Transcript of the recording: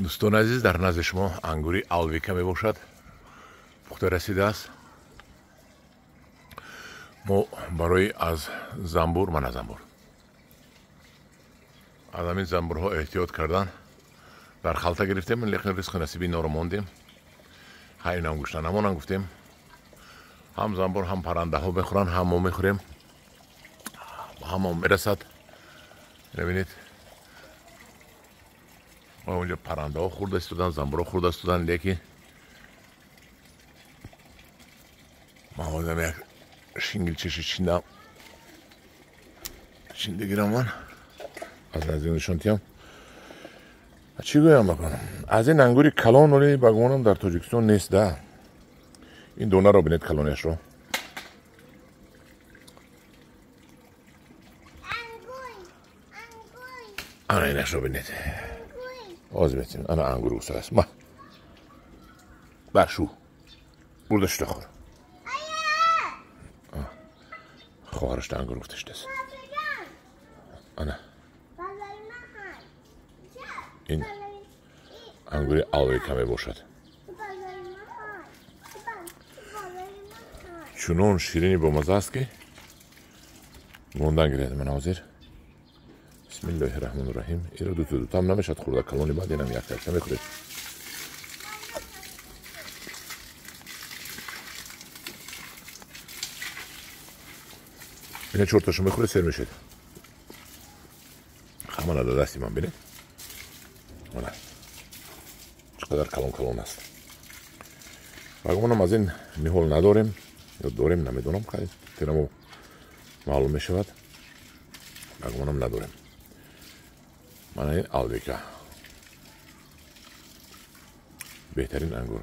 دوستان عزیز، در نزد شما انگوری آلویکا می باشد. پخته رسیده است. ما برای از همین زنبورها احتیاط کردن در خلطه گرفتیم، لیکن رزق نصیبی اینا رو ماندیم. این هم گوشت نمونن گفتیم هم زنبور هم پرنده ها بخورن، هم ما میخوریم، هم ما میرسد. ببینید ما اونجا پرنده ها خورده استودن، زنبور ها خورده استودن، لیکن ما آدم یک شینگل چشی چینده گیرم من از نزدیک نشانتیم. چی گویم بکنم از این انگوری کلان ولی بگمانم در تاجیکستان نیست. ده این دونه رو بینید، کلانش رو انا اینش رو بینید، آز بیتیم انا انگور گوسته است. ما برشو بردش تخور خواهرش ده انگور گفتش دست انا این انگوری آلویکا می باشد. چنون شیرینی با مزه است که موندن گرید مناظر. بسم الله الرحمن الرحیم. این رو دو تام نمیشد خورده کلانی، بعد اینم یک تکه میخورید. اینه چورتاشو میخوره سر میشید. خمان رو دستی من بینید چقدر کلان است. بگمانم از این میهول نداریم یا داریم نمیدونم، خیلی تیرمو معلوم میشود. بگمانم نداریم. من این آلویکا بهترین انگور